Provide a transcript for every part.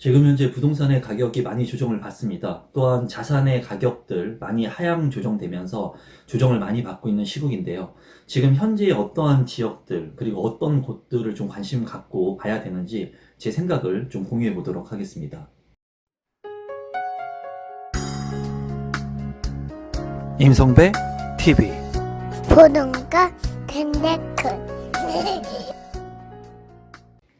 지금 현재 부동산의 가격이 많이 조정을 받습니다. 또한 자산의 가격들 많이 하향 조정되면서 조정을 많이 받고 있는 시국인데요. 지금 현재 어떠한 지역들, 그리고 어떤 곳들을 좀 관심 갖고 봐야 되는지 제 생각을 좀 공유해 보도록 하겠습니다. 임성배 TV. 보동과 텐데크.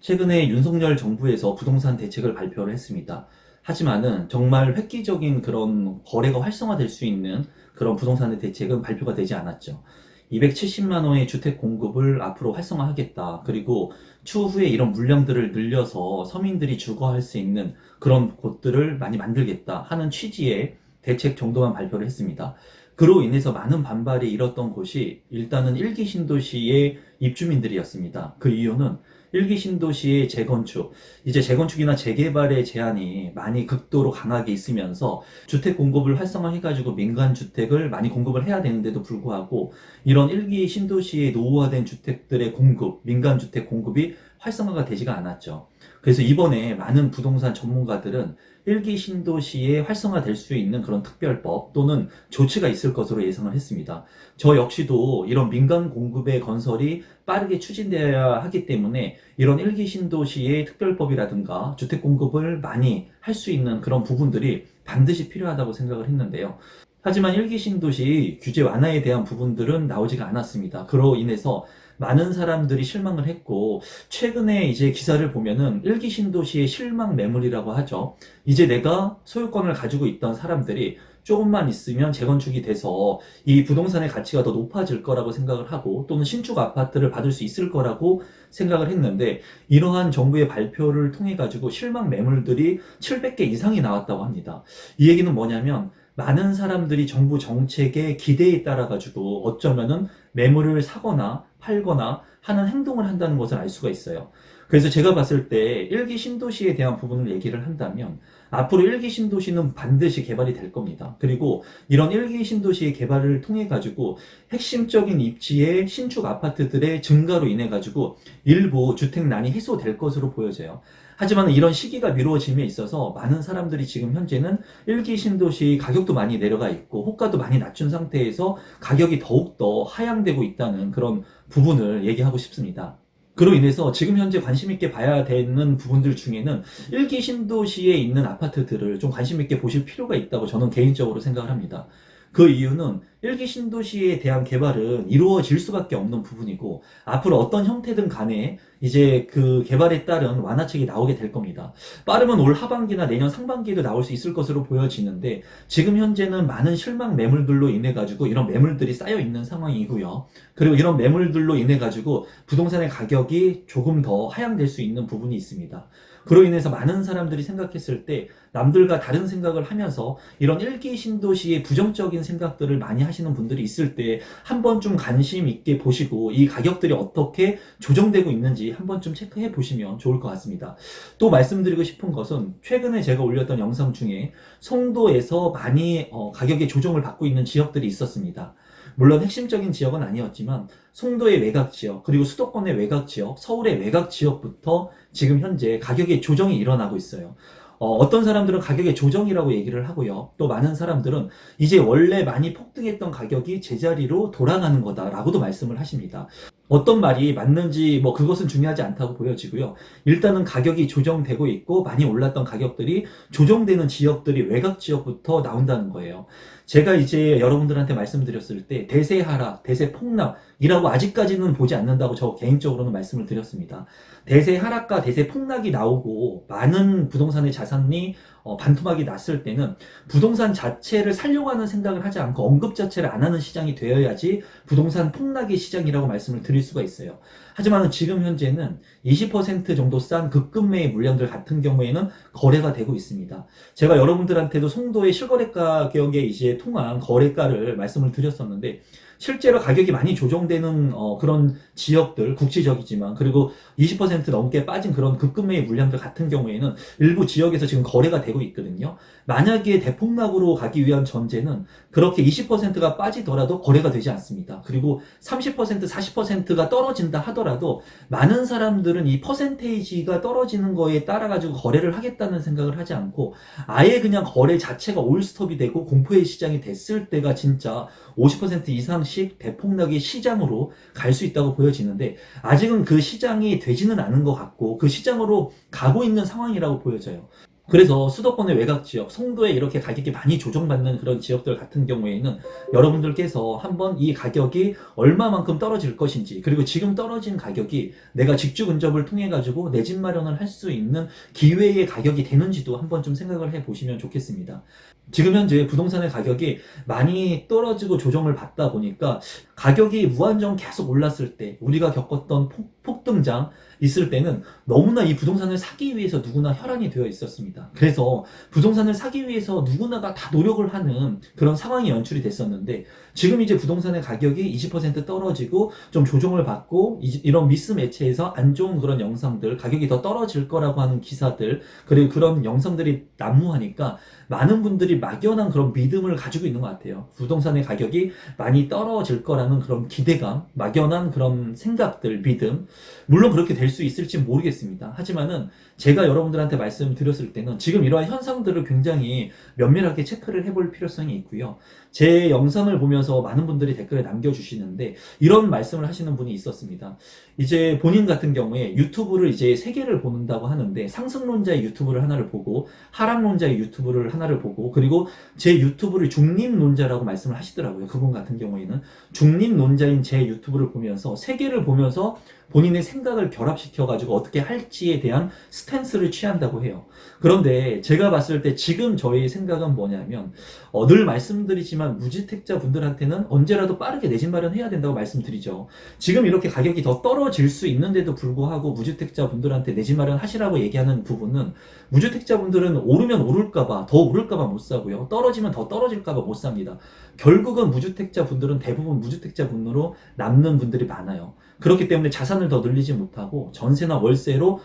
최근에 윤석열 정부에서 부동산 대책을 발표를 했습니다. 하지만은 정말 획기적인 그런 거래가 활성화될 수 있는 그런 부동산의 대책은 발표가 되지 않았죠. 270만 원의 주택 공급을 앞으로 활성화하겠다. 그리고 추후에 이런 물량들을 늘려서 서민들이 주거할 수 있는 그런 곳들을 많이 만들겠다 하는 취지의 대책 정도만 발표를 했습니다. 그로 인해서 많은 반발이 일었던 곳이 일단은 일기 신도시의 입주민들이었습니다. 그 이유는 일기 신도시의 재건축, 이제 재건축이나 재개발의 제한이 많이 극도로 강하게 있으면서 주택 공급을 활성화해가지고 민간 주택을 많이 공급을 해야 되는데도 불구하고 이런 일기 신도시의 노후화된 주택들의 공급, 민간 주택 공급이 활성화가 되지가 않았죠. 그래서 이번에 많은 부동산 전문가들은 일기 신도시에 활성화될 수 있는 그런 특별법 또는 조치가 있을 것으로 예상을 했습니다. 저 역시도 이런 민간 공급의 건설이 빠르게 추진되어야 하기 때문에 이런 일기 신도시의 특별법이라든가 주택 공급을 많이 할 수 있는 그런 부분들이 반드시 필요하다고 생각을 했는데요. 하지만 일기 신도시 규제 완화에 대한 부분들은 나오지가 않았습니다. 그로 인해서 많은 사람들이 실망을 했고, 최근에 이제 기사를 보면은 일기 신도시의 실망 매물이라고 하죠. 이제 내가 소유권을 가지고 있던 사람들이 조금만 있으면 재건축이 돼서 이 부동산의 가치가 더 높아질 거라고 생각을 하고, 또는 신축 아파트를 받을 수 있을 거라고 생각을 했는데, 이러한 정부의 발표를 통해 가지고 실망 매물들이 700개 이상이 나왔다고 합니다. 이 얘기는 뭐냐면 많은 사람들이 정부 정책의 기대에 따라 가지고 어쩌면은 매물을 사거나 팔거나 하는 행동을 한다는 것을 알 수가 있어요. 그래서 제가 봤을 때 일기 신도시에 대한 부분을 얘기를 한다면 앞으로 일기 신도시는 반드시 개발이 될 겁니다. 그리고 이런 일기 신도시의 개발을 통해 가지고 핵심적인 입지의 신축 아파트들의 증가로 인해 가지고 일부 주택난이 해소될 것으로 보여져요. 하지만 이런 시기가 미루어짐에 있어서 많은 사람들이 지금 현재는 일기 신도시 가격도 많이 내려가 있고 호가도 많이 낮춘 상태에서 가격이 더욱더 하향되고 있다는 그런 부분을 얘기하고 싶습니다. 그로 인해서 지금 현재 관심 있게 봐야 되는 부분들 중에는 일기 신도시에 있는 아파트들을 좀 관심 있게 보실 필요가 있다고 저는 개인적으로 생각을 합니다. 그 이유는 일기 신도시에 대한 개발은 이루어질 수밖에 없는 부분이고 앞으로 어떤 형태든 간에 이제 그 개발에 따른 완화책이 나오게 될 겁니다. 빠르면 올 하반기나 내년 상반기에도 나올 수 있을 것으로 보여지는데 지금 현재는 많은 실망 매물들로 인해 가지고 이런 매물들이 쌓여 있는 상황이고요. 그리고 이런 매물들로 인해 가지고 부동산의 가격이 조금 더 하향될 수 있는 부분이 있습니다. 그로 인해서 많은 사람들이 생각했을 때 남들과 다른 생각을 하면서 이런 일기 신도시의 부정적인 생각들을 많이 하시는 분들이 있을 때 한 번쯤 관심 있게 보시고 이 가격들이 어떻게 조정되고 있는지 한 번쯤 체크해 보시면 좋을 것 같습니다. 또 말씀드리고 싶은 것은 최근에 제가 올렸던 영상 중에 송도에서 많이 가격의 조정을 받고 있는 지역들이 있었습니다. 물론 핵심적인 지역은 아니었지만 송도의 외곽 지역, 그리고 수도권의 외곽 지역, 서울의 외곽 지역부터 지금 현재 가격의 조정이 일어나고 있어요. 어떤 사람들은 가격의 조정이라고 얘기를 하고요. 또 많은 사람들은 이제 원래 많이 폭등했던 가격이 제자리로 돌아가는 거다라고도 말씀을 하십니다. 어떤 말이 맞는지 뭐 그것은 중요하지 않다고 보여지고요. 일단은 가격이 조정되고 있고 많이 올랐던 가격들이 조정되는 지역들이 외곽 지역부터 나온다는 거예요. 제가 이제 여러분들한테 말씀드렸을 때 대세 하락, 대세 폭락이라고 아직까지는 보지 않는다고 저 개인적으로는 말씀을 드렸습니다. 대세 하락과 대세 폭락이 나오고 많은 부동산의 자산이 반토막이 났을 때는 부동산 자체를 살려고 하는 생각을 하지 않고 언급 자체를 안 하는 시장이 되어야지 부동산 폭락의 시장이라고 말씀을 드릴 수가 있어요. 하지만 지금 현재는 20% 정도 싼 급급매의 물량들 같은 경우에는 거래가 되고 있습니다. 제가 여러분들한테도 송도의 실거래 가격에 이제 통한 거래가를 말씀을 드렸었는데 실제로 가격이 많이 조정되는 그런 지역들, 국지적이지만, 그리고 20% 넘게 빠진 그런 급급매의 물량들 같은 경우에는 일부 지역에서 지금 거래가 되고 있거든요. 만약에 대폭락으로 가기 위한 전제는 그렇게 20%가 빠지더라도 거래가 되지 않습니다. 그리고 30%, 40%가 떨어진다 하더라도 많은 사람들은 이 퍼센테이지가 떨어지는 거에 따라 가지고 거래를 하겠다는 생각을 하지 않고 아예 그냥 거래 자체가 올스톱이 되고 공포의 시장이 됐을 때가 진짜 50% 이상씩 대폭락의 시장으로 갈 수 있다고 보여지는데 아직은 그 시장이 되지는 않은 것 같고 그 시장으로 가고 있는 상황이라고 보여져요. 그래서 수도권의 외곽 지역, 송도에 이렇게 가격이 많이 조정받는 그런 지역들 같은 경우에는 여러분들께서 한번 이 가격이 얼마만큼 떨어질 것인지, 그리고 지금 떨어진 가격이 내가 직주 근접을 통해 가지고 내 집 마련을 할 수 있는 기회의 가격이 되는지도 한번 좀 생각을 해 보시면 좋겠습니다. 지금 현재 부동산의 가격이 많이 떨어지고 조정을 받다 보니까 가격이 무한정 계속 올랐을 때 우리가 겪었던 폭등장 있을 때는 너무나 이 부동산을 사기 위해서 누구나 혈안이 되어 있었습니다. 그래서 부동산을 사기 위해서 누구나가 다 노력을 하는 그런 상황이 연출이 됐었는데 지금 이제 부동산의 가격이 20% 떨어지고 좀 조정을 받고 이런 미스 매체에서 안 좋은 그런 영상들, 가격이 더 떨어질 거라고 하는 기사들, 그리고 그런 영상들이 난무하니까 많은 분들이 막연한 그런 믿음을 가지고 있는 것 같아요. 부동산의 가격이 많이 떨어질 거라는 그런 기대감, 막연한 그런 생각들, 믿음. 물론 그렇게 될 수 있을지 모르겠습니다. 하지만은 제가 여러분들한테 말씀드렸을 때는 지금 이러한 현상들을 굉장히 면밀하게 체크를 해볼 필요성이 있고요. 제 영상을 보면서 많은 분들이 댓글에 남겨주시는데 이런 말씀을 하시는 분이 있었습니다. 이제 본인 같은 경우에 유튜브를 이제 세 개를 본다고 하는데 상승론자의 유튜브를 하나를 보고 하락론자의 유튜브를 하나를 보고 그리고 제 유튜브를 중립론자라고 말씀을 하시더라고요. 그분 같은 경우에는 중립론자인 제 유튜브를 보면서 세 개를 보면서 본인의 생각을 결합시켜가지고 어떻게 할지에 대한 스탠스를 취한다고 해요. 그런데 제가 봤을 때 지금 저의 생각은 뭐냐면 늘 말씀드리지만 무주택자 분들한테는 언제라도 빠르게 내 집 마련해야 된다고 말씀드리죠. 지금 이렇게 가격이 더 떨어질 수 있는데도 불구하고 무주택자 분들한테 내 집 마련 하시라고 얘기하는 부분은 무주택자 분들은 오르면 오를까봐 더 오를까봐 못 사고요. 떨어지면 더 떨어질까봐 못 삽니다. 결국은 무주택자 분들은 대부분 무주택자 분으로 남는 분들이 많아요. 그렇기 때문에 자산을 더 늘리지 못하고 전세나 월세로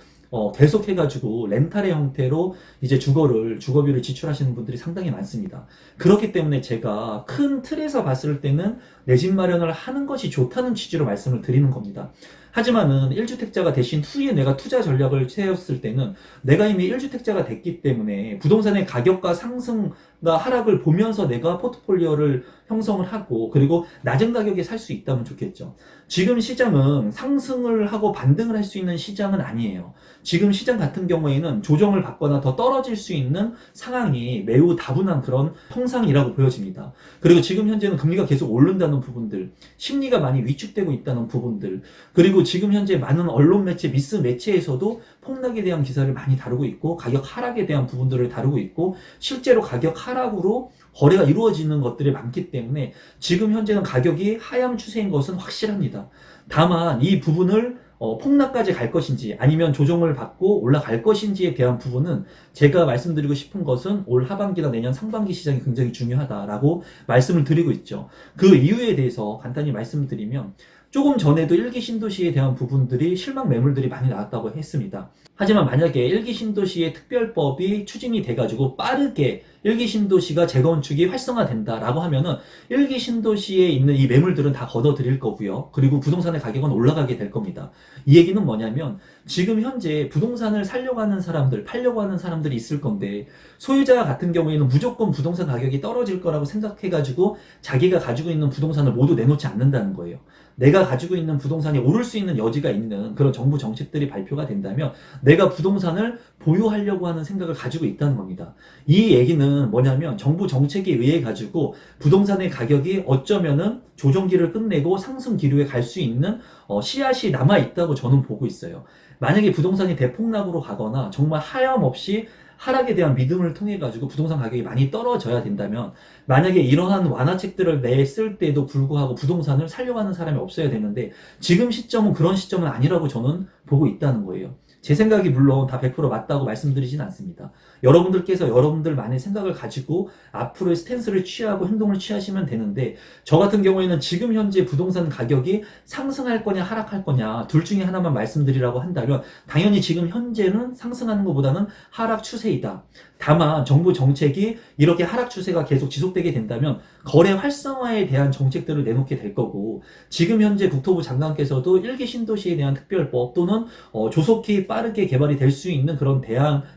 계속해가지고 렌탈의 형태로 이제 주거비를 지출하시는 분들이 상당히 많습니다. 그렇기 때문에 제가 큰 틀에서 봤을 때는 내 집 마련을 하는 것이 좋다는 취지로 말씀을 드리는 겁니다. 하지만은 1주택자가 되신 후에 내가 투자 전략을 세웠을 때는 내가 이미 1주택자가 됐기 때문에 부동산의 가격과 상승과 하락을 보면서 내가 포트폴리오를 형성을 하고 그리고 낮은 가격에 살 수 있다면 좋겠죠. 지금 시장은 상승을 하고 반등을 할 수 있는 시장은 아니에요. 지금 시장 같은 경우에는 조정을 받거나 더 떨어질 수 있는 상황이 매우 다분한 그런 형상이라고 보여집니다. 그리고 지금 현재는 금리가 계속 오른다는 부분들, 심리가 많이 위축되고 있다는 부분들, 그리고 지금 현재 많은 언론 매체, 미스 매체에서도 폭락에 대한 기사를 많이 다루고 있고 가격 하락에 대한 부분들을 다루고 있고 실제로 가격 하락으로 거래가 이루어지는 것들이 많기 때문에 지금 현재는 가격이 하향 추세인 것은 확실합니다. 다만 이 부분을 폭락까지 갈 것인지 아니면 조정을 받고 올라갈 것인지에 대한 부분은 제가 말씀드리고 싶은 것은 올 하반기나 내년 상반기 시장이 굉장히 중요하다라고 말씀을 드리고 있죠. 그 이유에 대해서 간단히 말씀드리면 조금 전에도 1기 신도시에 대한 부분들이 실망 매물들이 많이 나왔다고 했습니다. 하지만 만약에 1기 신도시의 특별법이 추진이 돼가지고 빠르게 1기 신도시가 재건축이 활성화된다라고 하면은 1기 신도시에 있는 이 매물들은 다 걷어들일 거고요. 그리고 부동산의 가격은 올라가게 될 겁니다. 이 얘기는 뭐냐면 지금 현재 부동산을 살려고 하는 사람들, 팔려고 하는 사람들이 있을 건데 소유자 같은 경우에는 무조건 부동산 가격이 떨어질 거라고 생각해가지고 자기가 가지고 있는 부동산을 모두 내놓지 않는다는 거예요. 내가 가지고 있는 부동산이 오를 수 있는 여지가 있는 그런 정부 정책들이 발표가 된다면 내가 부동산을 보유하려고 하는 생각을 가지고 있다는 겁니다. 이 얘기는 뭐냐면 정부 정책에 의해 가지고 부동산의 가격이 어쩌면은 조정기를 끝내고 상승 기류에 갈 수 있는 씨앗이 남아 있다고 저는 보고 있어요. 만약에 부동산이 대폭락으로 가거나 정말 하염없이 하락에 대한 믿음을 통해 가지고 부동산 가격이 많이 떨어져야 된다면 만약에 이러한 완화책들을 냈을 때도 불구하고 부동산을 살려고 하는 사람이 없어야 되는데 지금 시점은 그런 시점은 아니라고 저는 보고 있다는 거예요. 제 생각이 물론 다 100% 맞다고 말씀드리진 않습니다. 여러분들께서 여러분들만의 생각을 가지고 앞으로의 스탠스를 취하고 행동을 취하시면 되는데, 저 같은 경우에는 지금 현재 부동산 가격이 상승할 거냐 하락할 거냐 둘 중에 하나만 말씀드리라고 한다면 당연히 지금 현재는 상승하는 것보다는 하락 추세이다. 다만 정부 정책이 이렇게 하락 추세가 계속 지속되게 된다면 거래 활성화에 대한 정책들을 내놓게 될 거고, 지금 현재 국토부 장관께서도 1기 신도시에 대한 특별법 또는 조속히 빠르게 개발이 될 수 있는 그런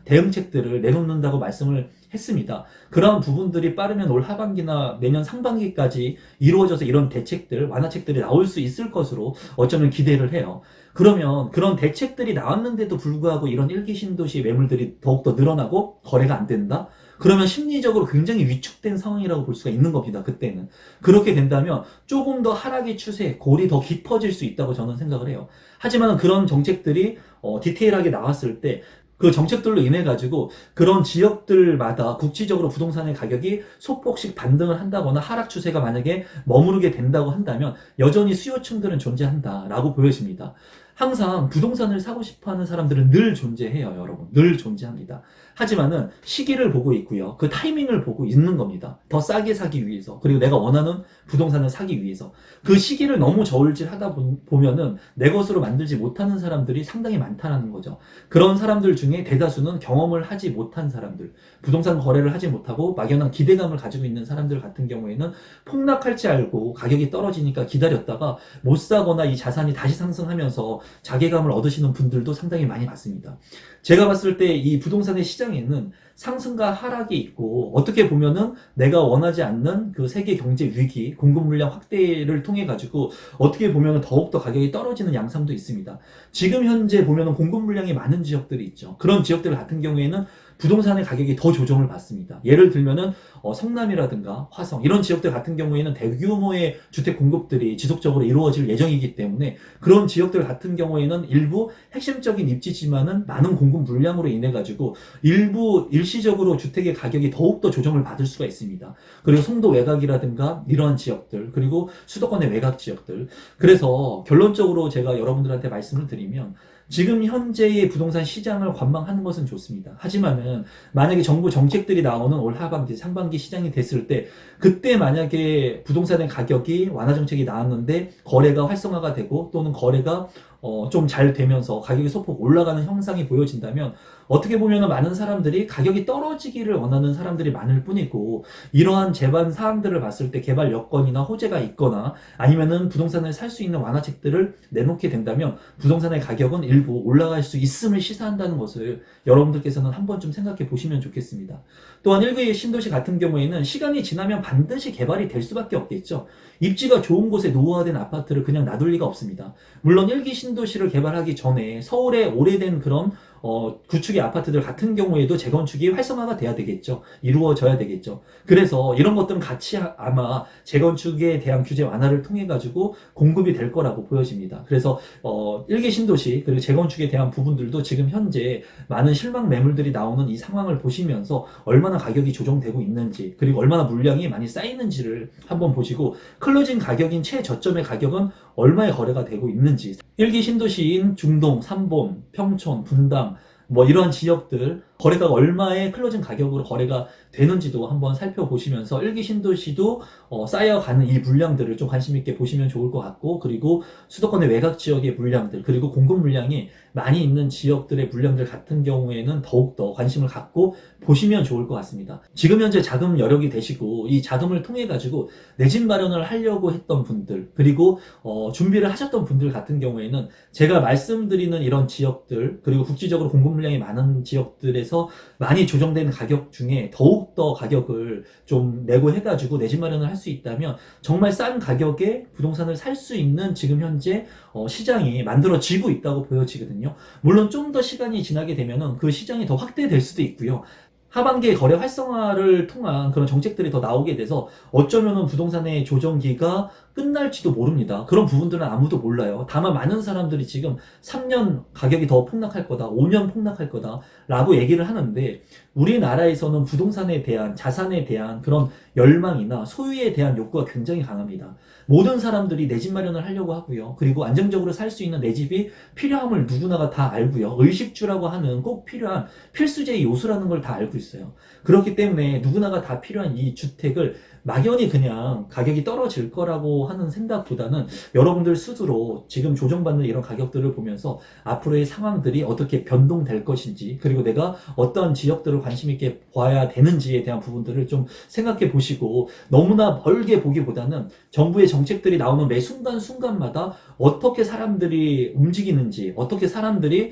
대응책들을 내놓는다고 말씀을 했습니다. 그런 부분들이 빠르면 올 하반기나 내년 상반기까지 이루어져서 이런 대책들, 완화책들이 나올 수 있을 것으로 어쩌면 기대를 해요. 그러면 그런 대책들이 나왔는데도 불구하고 이런 1기 신도시 매물들이 더욱더 늘어나고 거래가 안 된다? 그러면 심리적으로 굉장히 위축된 상황이라고 볼 수가 있는 겁니다. 그때는. 그렇게 된다면 조금 더 하락의 추세, 골이 더 깊어질 수 있다고 저는 생각을 해요. 하지만 그런 정책들이 디테일하게 나왔을 때 그 정책들로 인해 가지고 그런 지역들마다 국지적으로 부동산의 가격이 소폭씩 반등을 한다거나 하락 추세가 만약에 머무르게 된다고 한다면 여전히 수요층들은 존재한다라고 보여집니다. 항상 부동산을 사고 싶어 하는 사람들은 늘 존재해요, 여러분. 늘 존재합니다. 하지만은 시기를 보고 있고요. 그 타이밍을 보고 있는 겁니다. 더 싸게 사기 위해서. 그리고 내가 원하는 부동산을 사기 위해서. 그 시기를 너무 저울질 하다 보면은 내 것으로 만들지 못하는 사람들이 상당히 많다는 거죠. 그런 사람들 중에 대다수는 경험을 하지 못한 사람들, 부동산 거래를 하지 못하고 막연한 기대감을 가지고 있는 사람들 같은 경우에는 폭락할지 알고 가격이 떨어지니까 기다렸다가 못 사거나 이 자산이 다시 상승하면서 자괴감을 얻으시는 분들도 상당히 많이 봤습니다. 제가 봤을 때 이 부동산의 시장에는 상승과 하락이 있고, 어떻게 보면은 내가 원하지 않는 그 세계 경제 위기, 공급 물량 확대를 통해 가지고 어떻게 보면은 더욱더 가격이 떨어지는 양상도 있습니다. 지금 현재 보면은 공급 물량이 많은 지역들이 있죠. 그런 지역들 같은 경우에는 부동산의 가격이 더 조정을 받습니다. 예를 들면은 성남이라든가 화성 이런 지역들 같은 경우에는 대규모의 주택 공급들이 지속적으로 이루어질 예정이기 때문에 그런 지역들 같은 경우에는 일부 핵심적인 입지지만은 많은 공급 물량으로 인해 가지고 일부 일시적으로 주택의 가격이 더욱더 조정을 받을 수가 있습니다. 그리고 송도 외곽이라든가 이러한 지역들, 그리고 수도권의 외곽 지역들. 그래서 결론적으로 제가 여러분들한테 말씀을 드리면 지금 현재의 부동산 시장을 관망하는 것은 좋습니다. 하지만은 만약에 정부 정책들이 나오는 올 하반기, 상반기 시장이 됐을 때 그때 만약에 부동산의 가격이 완화 정책이 나왔는데 거래가 활성화가 되고 또는 거래가 좀 잘 되면서 가격이 소폭 올라가는 형상이 보여진다면 어떻게 보면 많은 사람들이 가격이 떨어지기를 원하는 사람들이 많을 뿐이고, 이러한 제반 사항들을 봤을 때 개발 여건이나 호재가 있거나 아니면은 부동산을 살 수 있는 완화책들을 내놓게 된다면 부동산의 가격은 일부 올라갈 수 있음을 시사한다는 것을 여러분들께서는 한 번쯤 생각해 보시면 좋겠습니다. 또한 1기 신도시 같은 경우에는 시간이 지나면 반드시 개발이 될 수밖에 없겠죠. 입지가 좋은 곳에 노후화된 아파트를 그냥 놔둘 리가 없습니다. 물론 1기 신도시를 개발하기 전에 서울의 오래된 그런 구축의 아파트들 같은 경우에도 재건축이 활성화가 돼야 되겠죠. 이루어져야 되겠죠. 그래서 이런 것들은 같이 아마 재건축에 대한 규제 완화를 통해 가지고 공급이 될 거라고 보여집니다. 그래서 1기 신도시 그리고 재건축에 대한 부분들도 지금 현재 많은 실망 매물들이 나오는 이 상황을 보시면서 얼마나 가격이 조정되고 있는지, 그리고 얼마나 물량이 많이 쌓이는지를 한번 보시고 클로징 가격인 최저점의 가격은 얼마에 거래가 되고 있는지, 1기 신도시인 중동, 삼본, 평촌, 분당 이러한 지역들 거래가가 얼마의 클로징 가격으로 거래가 되는지도 한번 살펴보시면서 1기 신도시도 쌓여가는 이 물량들을 좀 관심 있게 보시면 좋을 것 같고, 그리고 수도권의 외곽 지역의 물량들, 그리고 공급 물량이 많이 있는 지역들의 물량들 같은 경우에는 더욱더 관심을 갖고 보시면 좋을 것 같습니다. 지금 현재 자금 여력이 되시고 이 자금을 통해 가지고 내 집 마련을 하려고 했던 분들, 그리고 준비를 하셨던 분들 같은 경우에는 제가 말씀드리는 이런 지역들, 그리고 국지적으로 공급 물량이 많은 지역들에서 많이 조정된 가격 중에 더욱더 가격을 좀 내고 해가지고 내 집 마련을 할 수 있다면 정말 싼 가격에 부동산을 살 수 있는 지금 현재 시장이 만들어지고 있다고 보여지거든요. 물론 좀 더 시간이 지나게 되면은 그 시장이 더 확대될 수도 있고요. 하반기에 거래 활성화를 통한 그런 정책들이 더 나오게 돼서 어쩌면은 부동산의 조정기가 끝날지도 모릅니다. 그런 부분들은 아무도 몰라요. 다만 많은 사람들이 지금 3년 가격이 더 폭락할 거다, 5년 폭락할 거다 라고 얘기를 하는데, 우리나라에서는 부동산에 대한, 자산에 대한 그런 열망이나 소유에 대한 욕구가 굉장히 강합니다. 모든 사람들이 내 집 마련을 하려고 하고요. 그리고 안정적으로 살 수 있는 내 집이 필요함을 누구나가 다 알고요. 의식주라고 하는 꼭 필요한 필수제의 요소라는 걸 다 알고 있어요. 그렇기 때문에 누구나가 다 필요한 이 주택을 막연히 그냥 가격이 떨어질 거라고 하는 생각보다는 여러분들 스스로 지금 조정받는 이런 가격들을 보면서 앞으로의 상황들이 어떻게 변동될 것인지, 그리고 내가 어떤 지역들을 관심 있게 봐야 되는지에 대한 부분들을 좀 생각해 보시고, 너무나 멀게 보기보다는 정부의 정책들이 나오는 매 순간순간마다 어떻게 사람들이 움직이는지, 어떻게 사람들이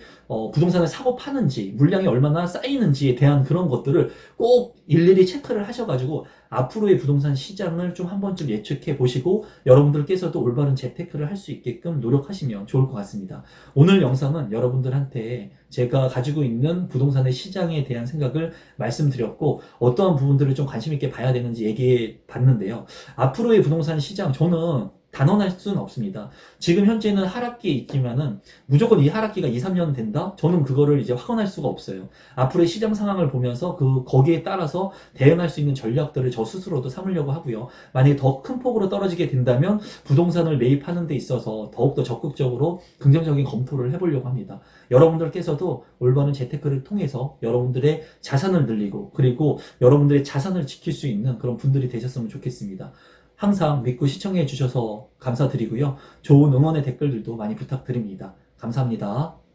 부동산을 사고 파는지, 물량이 얼마나 쌓이는지에 대한 그런 것들을 꼭 일일이 체크를 하셔가지고 앞으로의 부동산 시장을 좀 한 번쯤 예측해 보시고 여러분들께서도 올바른 재테크를 할 수 있게끔 노력하시면 좋을 것 같습니다. 오늘 영상은 여러분들한테 제가 가지고 있는 부동산의 시장에 대한 생각을 말씀드렸고, 어떠한 부분들을 좀 관심 있게 봐야 되는지 얘기해 봤는데요. 앞으로의 부동산 시장, 저는 단언할 수는 없습니다. 지금 현재는 하락기에 있지만은 무조건 이 하락기가 2, 3년 된다? 저는 그거를 이제 확언할 수가 없어요. 앞으로의 시장 상황을 보면서 거기에 따라서 대응할 수 있는 전략들을 저 스스로도 삼으려고 하고요. 만약에 더 큰 폭으로 떨어지게 된다면 부동산을 매입하는 데 있어서 더욱더 적극적으로 긍정적인 검토를 해보려고 합니다. 여러분들께서도 올바른 재테크를 통해서 여러분들의 자산을 늘리고, 그리고 여러분들의 자산을 지킬 수 있는 그런 분들이 되셨으면 좋겠습니다. 항상 믿고 시청해 주셔서 감사드리고요. 좋은 응원의 댓글들도 많이 부탁드립니다. 감사합니다.